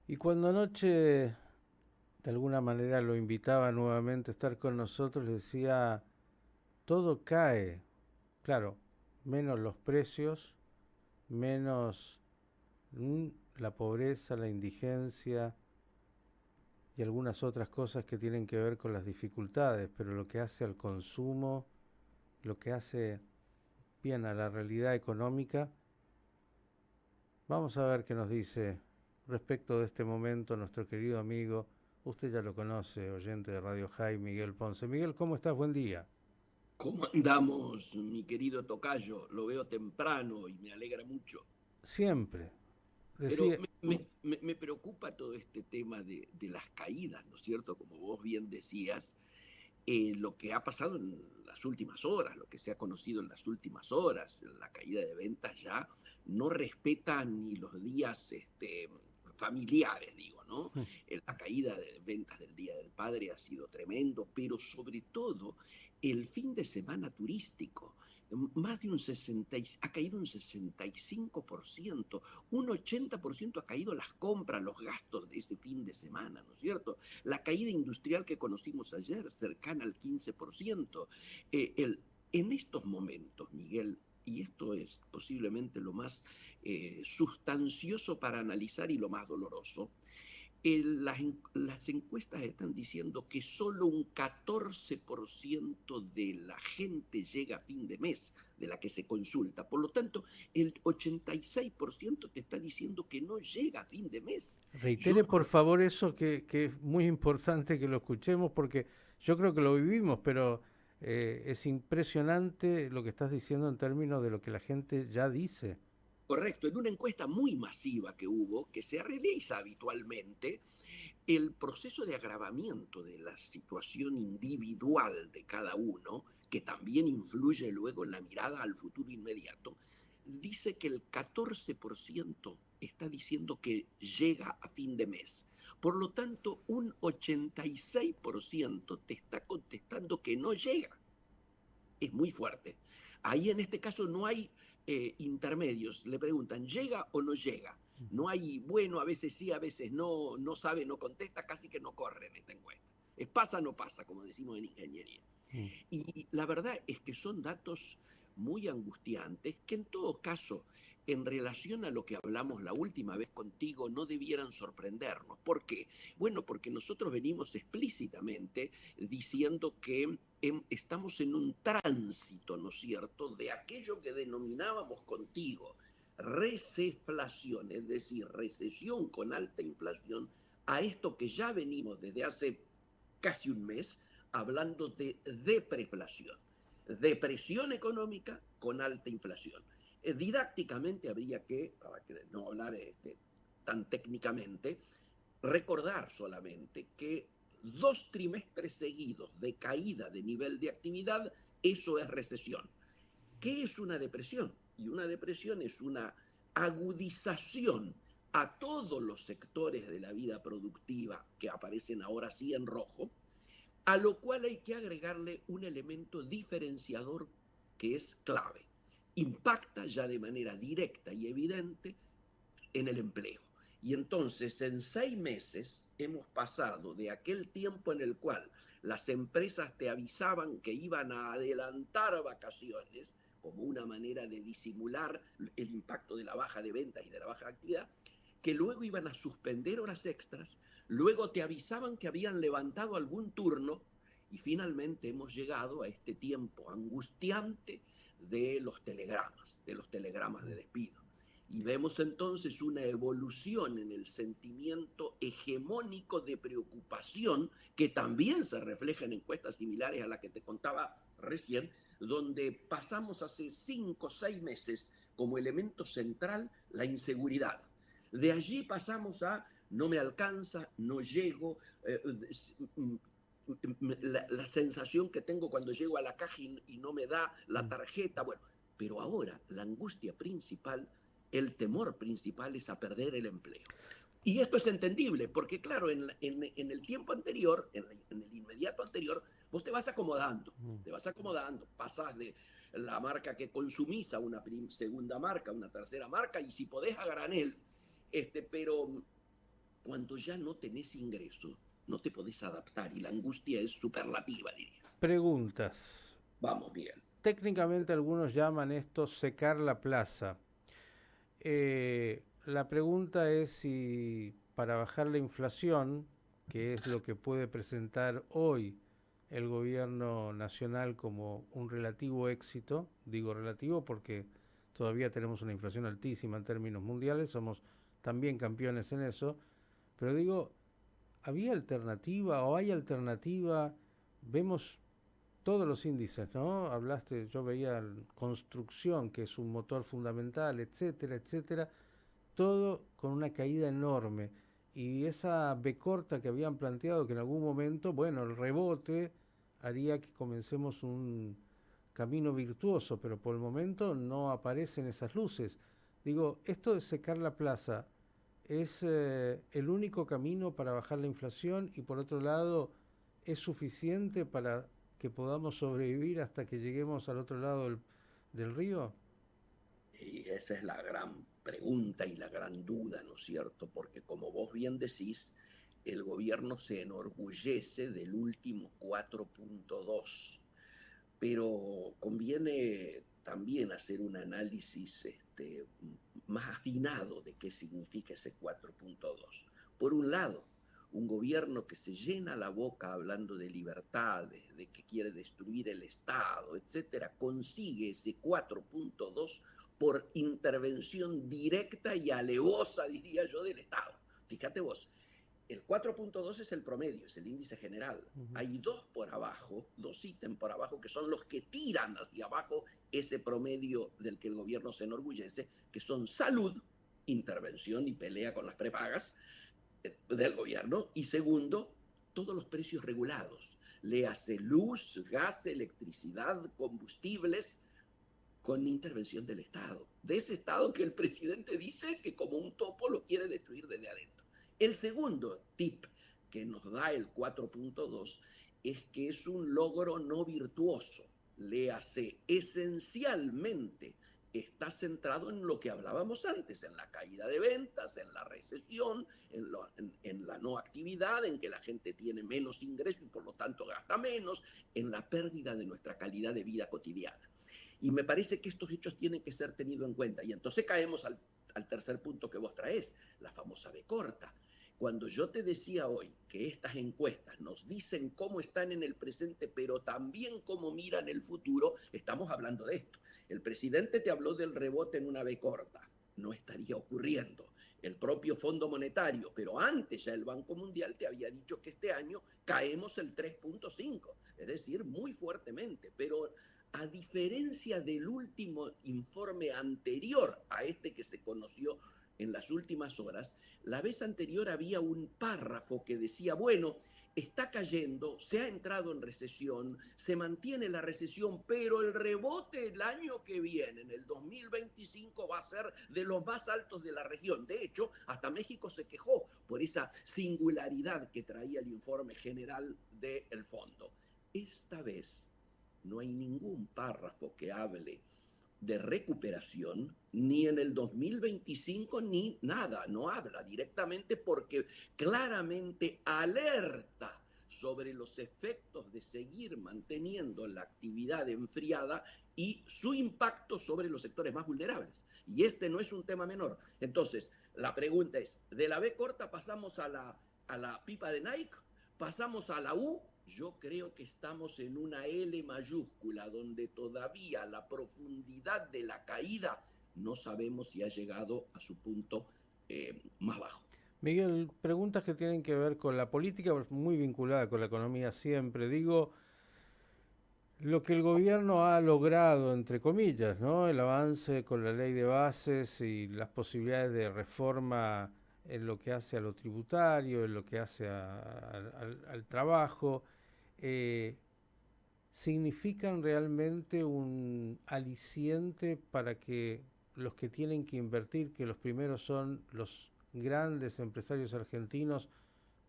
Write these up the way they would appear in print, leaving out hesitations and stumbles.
Y cuando anoche de alguna manera lo invitaba nuevamente a estar con nosotros, le decía, todo cae, claro, menos los precios, menos mm, la pobreza, la indigencia y algunas otras cosas que tienen que ver con las dificultades, pero lo que hace al consumo, lo que hace bien a la realidad económica. Vamos a ver qué nos dice respecto de este momento nuestro querido amigo, usted ya lo conoce, oyente de Radio High, Miguel Ponce. Miguel, ¿cómo estás? Buen día. ¿Cómo andamos, mi querido tocayo? Lo veo temprano y me alegra mucho. Siempre. Pero Decía, me preocupa todo este tema de las caídas, ¿no es cierto? Como vos bien decías, lo que ha pasado en las últimas horas, lo que se ha conocido en las últimas horas, la caída de ventas ya no respeta ni los días familiares, digo, ¿no? La caída de ventas del Día del Padre ha sido tremendo, pero sobre todo el fin de semana turístico. Más de ha caído un 65%, un 80% ha caído las compras, los gastos de ese fin de semana, ¿no es cierto? La caída industrial que conocimos ayer, cercana al 15%. En estos momentos, Miguel, y esto es posiblemente lo más sustancioso para analizar y lo más doloroso, las encuestas están diciendo que solo un 14% de la gente llega a fin de mes de la que se consulta. Por lo tanto, el 86% te está diciendo que no llega a fin de mes. Yo reitere por favor eso que es muy importante que lo escuchemos porque yo creo que lo vivimos, pero es impresionante lo que estás diciendo en términos de lo que la gente ya dice. Correcto, en una encuesta muy masiva que hubo, que se realiza habitualmente, el proceso de agravamiento de la situación individual de cada uno, que también influye luego en la mirada al futuro inmediato, dice que el 14% está diciendo que llega a fin de mes. Por lo tanto, un 86% te está contestando que no llega. Es muy fuerte. Ahí en este caso no hay intermedios. Le preguntan, ¿llega o no llega? No hay, bueno, a veces sí, a veces no, no sabe, no contesta, casi que no corre en esta encuesta. Es pasa o no pasa, como decimos en ingeniería. Mm. Y la verdad es que son datos muy angustiantes que en todo caso, en relación a lo que hablamos la última vez contigo, no debieran sorprendernos. ¿Por qué? Bueno, porque nosotros venimos explícitamente diciendo que estamos en un tránsito, ¿no es cierto?, de aquello que denominábamos contigo receflación, es decir, recesión con alta inflación, a esto que ya venimos desde hace casi un mes hablando de depreflación, depresión económica con alta inflación. Didácticamente habría que, para que no hablar tan técnicamente, recordar solamente que 2 trimestres seguidos de caída de nivel de actividad, eso es recesión. ¿Qué es una depresión? Y una depresión es una agudización a todos los sectores de la vida productiva que aparecen ahora sí en rojo, a lo cual hay que agregarle un elemento diferenciador que es clave. Impacta ya de manera directa y evidente en el empleo. Y entonces en 6 meses hemos pasado de aquel tiempo en el cual las empresas te avisaban que iban a adelantar vacaciones como una manera de disimular el impacto de la baja de ventas y de la baja de actividad, que luego iban a suspender horas extras, luego te avisaban que habían levantado algún turno y finalmente hemos llegado a este tiempo angustiante de los telegramas de despido. Y vemos entonces una evolución en el sentimiento hegemónico de preocupación que también se refleja en encuestas similares a la que te contaba recién, donde pasamos hace 5 o 6 meses como elemento central la inseguridad. De allí pasamos a no me alcanza, no llego, la sensación que tengo cuando llego a la caja y no me da la Mm. tarjeta, bueno, pero ahora la angustia principal, el temor principal es a perder el empleo. Y esto es entendible, porque claro, en el tiempo anterior, en el inmediato anterior, vos te vas acomodando, pasás la marca que consumís a una segunda marca, una tercera marca, y si podés a granel. Pero cuando ya no tenés ingreso, no te podés adaptar y la angustia es superlativa, diría. Preguntas. Vamos, Miguel. Técnicamente algunos llaman esto secar la plaza. La pregunta es si para bajar la inflación, que es lo que puede presentar hoy el gobierno nacional como un relativo éxito, digo relativo porque todavía tenemos una inflación altísima en términos mundiales, somos también campeones en eso, pero digo, ¿había alternativa o hay alternativa? Vemos todos los índices, ¿no? Hablaste, yo veía construcción, que es un motor fundamental, etcétera, etcétera, todo con una caída enorme. Y esa B corta que habían planteado que en algún momento, bueno, el rebote haría que comencemos un camino virtuoso, pero por el momento no aparecen esas luces. Digo, esto de secar la plaza es el único camino para bajar la inflación y por otro lado es suficiente para que podamos sobrevivir hasta que lleguemos al otro lado del río. Y esa es la gran pregunta y la gran duda, ¿no es cierto? Porque como vos bien decís, el gobierno se enorgullece del último 4.2, pero conviene también hacer un análisis más afinado de qué significa ese 4.2. Por un lado, un gobierno que se llena la boca hablando de libertades, de que quiere destruir el Estado, etcétera, consigue ese 4.2 por intervención directa y alevosa, diría yo, del Estado. Fíjate vos, el 4.2 es el promedio, es el índice general. Hay dos por abajo, dos ítems por abajo, que son los que tiran hacia abajo ese promedio del que el gobierno se enorgullece, que son salud, intervención y pelea con las prepagas del gobierno, y segundo, todos los precios regulados. Le hace luz, gas, electricidad, combustibles, con intervención del Estado. De ese Estado que el presidente dice que como un topo lo quiere destruir desde adentro. El segundo tip que nos da el 4.2 es que es un logro no virtuoso. Le hace esencialmente está centrado en lo que hablábamos antes, en la caída de ventas, en la recesión, en la no actividad, en que la gente tiene menos ingresos y por lo tanto gasta menos, en la pérdida de nuestra calidad de vida cotidiana. Y me parece que estos hechos tienen que ser tenidos en cuenta. Y entonces caemos al tercer punto que vos traés, la famosa B corta. Cuando yo te decía hoy que estas encuestas nos dicen cómo están en el presente, pero también cómo miran el futuro, estamos hablando de esto. El presidente te habló del rebote en una B corta. No estaría ocurriendo. El propio Fondo Monetario, pero antes ya el Banco Mundial te había dicho que este año caemos el 3.5, es decir, muy fuertemente, pero a diferencia del último informe anterior a este que se conoció en las últimas horas, la vez anterior había un párrafo que decía, bueno, está cayendo, se ha entrado en recesión, se mantiene la recesión, pero el rebote el año que viene, en el 2025, va a ser de los más altos de la región. De hecho, hasta México se quejó por esa singularidad que traía el informe general del fondo. Esta vez no hay ningún párrafo que hable de recuperación, ni en el 2025, ni nada, no habla directamente porque claramente alerta sobre los efectos de seguir manteniendo la actividad enfriada y su impacto sobre los sectores más vulnerables. Y este no es un tema menor. Entonces, la pregunta es, ¿de la B corta pasamos a la pipa de Nike? ¿Pasamos a la U? Yo creo que estamos en una L mayúscula, donde todavía la profundidad de la caída no sabemos si ha llegado a su punto más bajo. Miguel, preguntas que tienen que ver con la política, muy vinculada con la economía siempre. Digo, lo que el gobierno ha logrado, entre comillas, ¿no? El avance con la ley de bases y las posibilidades de reforma en lo que hace a lo tributario, en lo que hace al trabajo, eh, significan realmente un aliciente para que los que tienen que invertir, que los primeros son los grandes empresarios argentinos,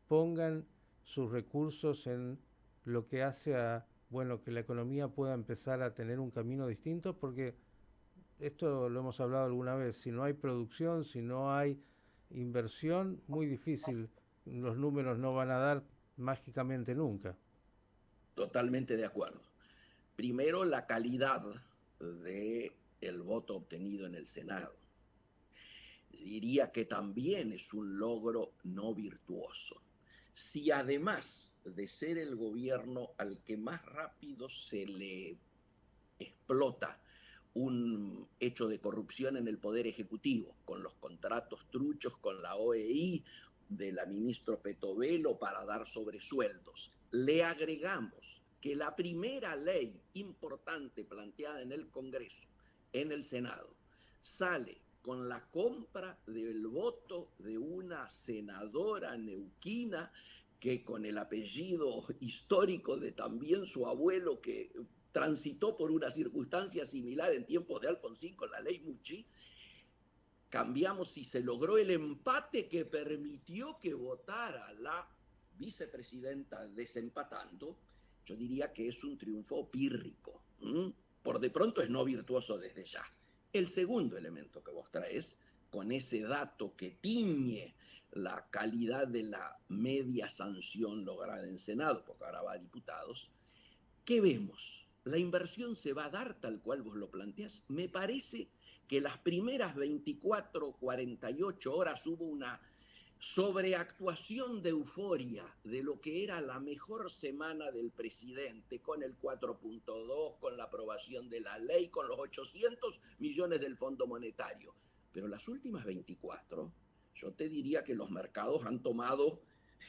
pongan sus recursos en lo que hace a bueno, que la economía pueda empezar a tener un camino distinto? Porque esto lo hemos hablado alguna vez, si no hay producción, si no hay inversión, muy difícil, los números no van a dar mágicamente nunca. Totalmente de acuerdo. Primero, la calidad del voto obtenido en el Senado. Diría que también es un logro no virtuoso. Si además de ser el gobierno al que más rápido se le explota un hecho de corrupción en el Poder Ejecutivo, con los contratos truchos con la OEI de la ministra Petovelo para dar sobresueldos, le agregamos que la primera ley importante planteada en el Congreso, en el Senado, sale con la compra del voto de una senadora neuquina que con el apellido histórico de también su abuelo que transitó por una circunstancia similar en tiempos de Alfonsín con la ley Muchi, cambiamos y se logró el empate que permitió que votara la vicepresidenta desempatando. Yo diría que es un triunfo pírrico. Por de pronto es no virtuoso desde ya. El segundo elemento que vos traes, con ese dato que tiñe la calidad de la media sanción lograda en Senado, porque ahora va a diputados, ¿qué vemos? La inversión se va a dar tal cual vos lo planteás. Me parece que las primeras 24, 48 horas hubo una sobreactuación de euforia de lo que era la mejor semana del presidente, con el 4.2, con la aprobación de la ley, con los 800 millones del Fondo Monetario. Pero las últimas 24, yo te diría que los mercados han tomado,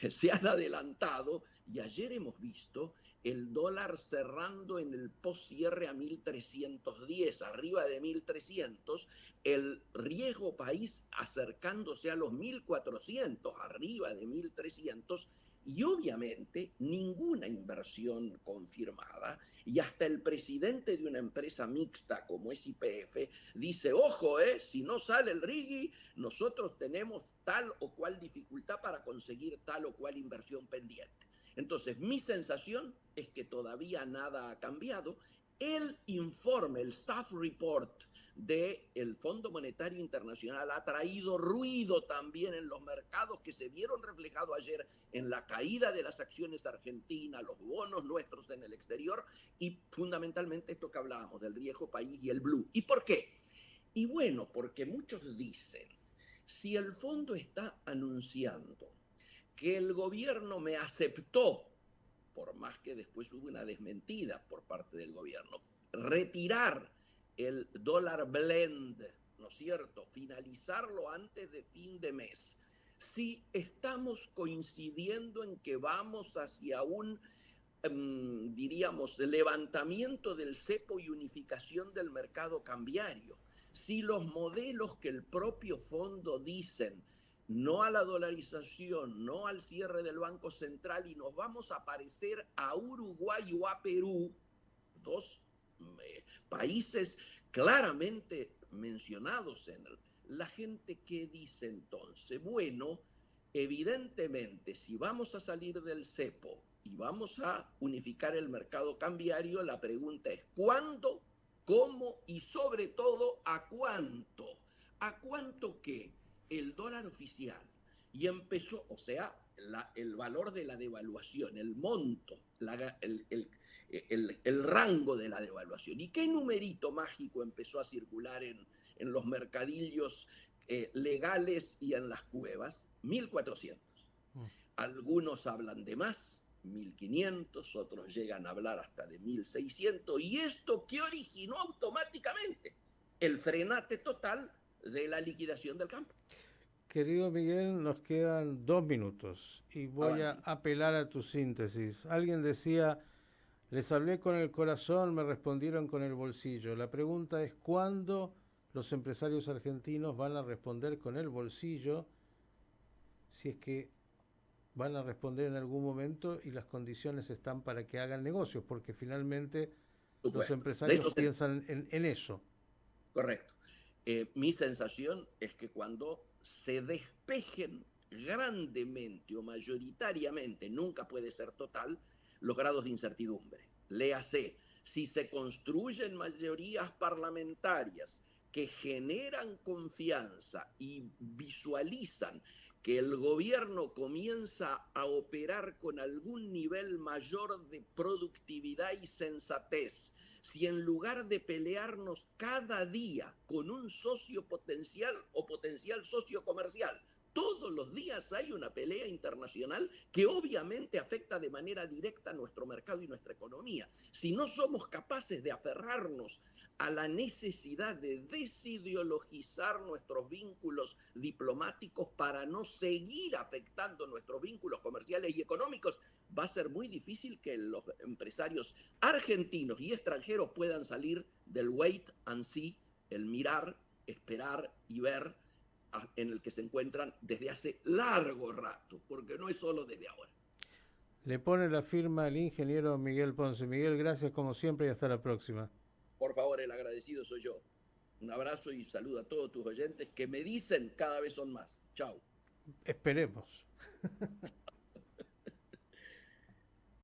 se han adelantado, y ayer hemos visto el dólar cerrando en el post-cierre a 1.310, arriba de 1.300, el riesgo país acercándose a los 1.400, arriba de 1.300, y obviamente ninguna inversión confirmada, y hasta el presidente de una empresa mixta como es YPF dice, ojo, si no sale el RIGI, nosotros tenemos tal o cual dificultad para conseguir tal o cual inversión pendiente. Entonces, mi sensación es que todavía nada ha cambiado. El informe, el staff report del Fondo Monetario Internacional ha traído ruido también en los mercados que se vieron reflejados ayer en la caída de las acciones argentinas, los bonos nuestros en el exterior y fundamentalmente esto que hablábamos del riesgo país y el blue. ¿Y por qué? Y bueno, porque muchos dicen, si el fondo está anunciando que el gobierno me aceptó, por más que después hubo una desmentida por parte del gobierno, retirar el dólar blend, ¿no es cierto? Finalizarlo antes de fin de mes. Si estamos coincidiendo en que vamos hacia un, diríamos, levantamiento del cepo y unificación del mercado cambiario, si los modelos que el propio fondo dicen no a la dolarización, no al cierre del Banco Central y nos vamos a parecer a Uruguay o a Perú, dos países claramente mencionados en la gente que dice entonces, bueno, evidentemente si vamos a salir del cepo y vamos a unificar el mercado cambiario, la pregunta es ¿cuándo, cómo y sobre todo a cuánto? ¿A cuánto qué? El dólar oficial y empezó, o sea, el valor de la devaluación, el monto, el rango de la devaluación. ¿Y qué numerito mágico empezó a circular en los mercadillos legales y en las cuevas? 1.400. Algunos hablan de más, 1.500, otros llegan a hablar hasta de 1.600. ¿Y esto qué originó automáticamente? El frenate total de la liquidación del campo. Querido Miguel, nos quedan 2 minutos y voy a Avanti. apelar a tu síntesis. Alguien decía, les hablé con el corazón, me respondieron con el bolsillo. La pregunta es, ¿cuándo los empresarios argentinos van a responder con el bolsillo? Si es que van a responder en algún momento y las condiciones están para que hagan negocios, porque finalmente los Supuesto. De empresarios eso se... piensan en eso. Correcto. Mi sensación es que cuando se despejen grandemente o mayoritariamente, nunca puede ser total, los grados de incertidumbre. léase, si se construyen mayorías parlamentarias que generan confianza y visualizan que el gobierno comienza a operar con algún nivel mayor de productividad y sensatez, si en lugar de pelearnos cada día con un socio potencial o potencial socio comercial, todos los días hay una pelea internacional que obviamente afecta de manera directa a nuestro mercado y nuestra economía. Si no somos capaces de aferrarnos a la necesidad de desideologizar nuestros vínculos diplomáticos para no seguir afectando nuestros vínculos comerciales y económicos, va a ser muy difícil que los empresarios argentinos y extranjeros puedan salir del wait and see, el mirar, esperar y ver, en el que se encuentran desde hace largo rato, porque no es solo desde ahora. Le pone la firma el ingeniero Miguel Ponce. Miguel, gracias como siempre y hasta la próxima. Por favor, el agradecido soy yo. Un abrazo y saludo a todos tus oyentes que me dicen cada vez son más. Chao. Esperemos.